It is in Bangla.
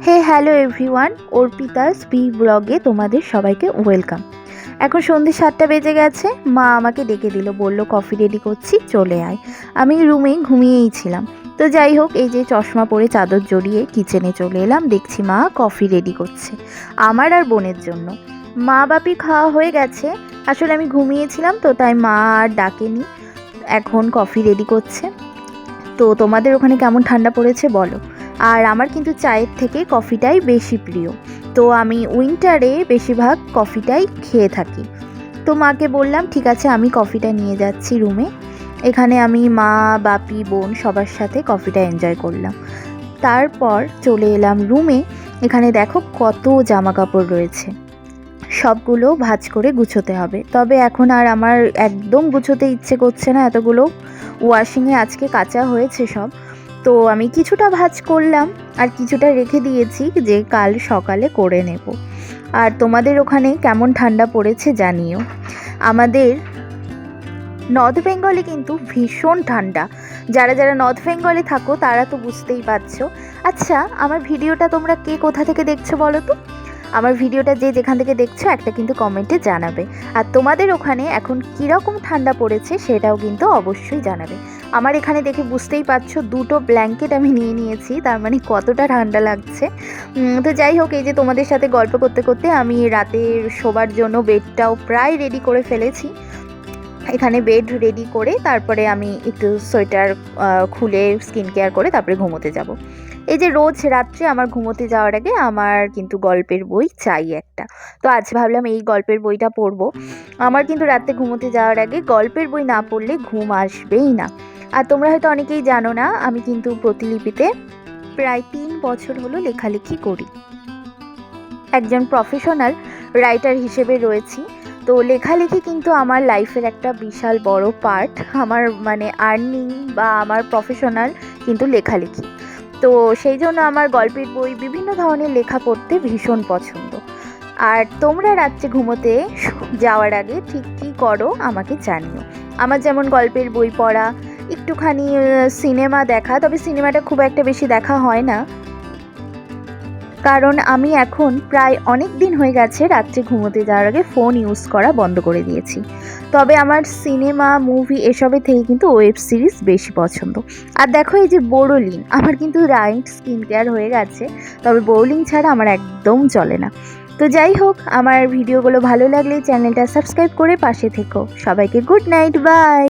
হ্যালো এভরিওয়ান, অর্পিতাস ভি ব্লগে তোমাদের সবাইকে ওয়েলকাম। এখন সন্ধ্যে 7টা বেজে গেছে। মা আমাকে ডেকে দিল, বলল কফি রেডি করছি, চলে আয়। আমি রুমে ঘুমিয়েই ছিলাম। তো যাই হোক, এই যে চশমা পরে চাদর জড়িয়ে কিচেনে চলে এলাম। দেখছি মা কফি রেডি করছে আমার আর বোনের জন্য। মা বাপি খাওয়া হয়ে গেছে। আসলে আমি ঘুমিয়েছিলাম তো, তাই মা আর ডাকেনি। এখন কফি রেডি করছে। তো তোমাদের ওখানে কেমন ঠান্ডা পড়েছে বলো। আর আমার কিন্তু চায়ের থেকে কফিটাই বেশি প্রিয়। তো আমি উইন্টারে বেশিরভাগ কফিটাই খেয়ে থাকি। তো মাকে বললাম ঠিক আছে, আমি কফিটা নিয়ে যাচ্ছি রুমে। এখানে আমি মা বাপি বোন সবার সাথে কফিটা এনজয় করলাম। তারপর চলে এলাম রুমে। এখানে দেখো কত জামা কাপড় রয়েছে, সবগুলো ভাঁজ করে গুছোতে হবে। তবে এখন আর আমার একদম গুছোতে ইচ্ছে করছে না, এতগুলো ওয়াশিংয়ে আজকে কাচা হয়েছে সব। তো আমি কিছুটা ভাঁজ করলাম আর কিছুটা রেখে দিয়েছি যে কাল সকালে করে নেব। আর তোমাদের ওখানে কেমন ঠান্ডা পড়েছে জানিও। আমাদের নর্থ বেঙ্গলে কিন্তু ভীষণ ঠান্ডা। যারা যারা নর্থ বেঙ্গলে থাকো তারা তো বুঝতেই পারছো। আচ্ছা, আমার ভিডিওটা তোমরা কে কোথা থেকে দেখছো বলো তো? আমার ভিডিওটা যে যেখান থেকে দেখছো একটা কিন্তু কমেন্টে জানাবে। আর তোমাদের ওখানে এখন কীরকম ঠান্ডা পড়েছে সেটাও কিন্তু অবশ্যই জানাবে। আমার এখানে দেখে বুঝতেই পারছো, 2টো ব্ল্যাঙ্কেট আমি নিয়ে নিয়েছি, তার মানে কতটা ঠান্ডা লাগছে। তো যাই হোক, এই যে তোমাদের সাথে গল্প করতে করতে আমি রাতে শোবার জন্য বেডটাও প্রায় রেডি করে ফেলেছি। এখানে বেড রেডি করে তারপরে আমি একটু সোয়েটার খুলে স্কিন কেয়ার করে তারপরে ঘুমোতে যাব। এই যে রোজ রাত্রে আমার ঘুমোতে যাওয়ার আগে আমার কিন্তু গল্পের বই চাই একটা। তো আজ ভাবলাম এই গল্পের বইটা পড়বো। আমার কিন্তু রাতে ঘুমোতে যাওয়ার আগে গল্পের বই না পড়লে ঘুম আসবেই না। আর তোমরা হয়তো অনেকেই জানো না, আমি কিন্তু প্রতিলিপিতে প্রায় 3 বছর হলো লেখালেখি করি। একজন প্রফেশনাল রাইটার হিসেবে রয়েছি। তো লেখালেখি কিন্তু আমার লাইফের একটা বিশাল বড় পার্ট। আমার মানে আর্নিং বা আমার প্রফেশনাল কিন্তু লেখালেখি। তো সেই জন্য আমার গল্পের বই বিভিন্ন ধরনের লেখা পড়তে ভীষণ পছন্দ। আর তোমরা রাত্রে ঘুমোতে যাওয়ার আগে ঠিক কী করো আমাকে জানিও। আমার যেমন গল্পের বই পড়া, একটুখানি সিনেমা দেখা, তবে সিনেমাটা খুব একটা বেশি দেখা হয় না, কারণ আমি এখন প্রায় অনেক দিন হয়ে গেছে রাত্রে ঘুমোতে যাওয়ার আগে ফোন ইউজ করা বন্ধ করে দিয়েছি। তবে আমার সিনেমা মুভি এসবের থেকে কিন্তু ওয়েব সিরিজ বেশি পছন্দ। আর দেখো, এই যে বোরোলিন, আমার কিন্তু রাইট স্কিন কেয়ার হয়ে গেছে, তবে বোরোলিন ছাড়া আমার একদম চলে না। তো যাই হোক, আমার ভিডিওগুলো ভালো লাগলে চ্যানেলটা সাবস্ক্রাইব করে পাশে থেকো। সবাইকে গুড নাইট, বাই।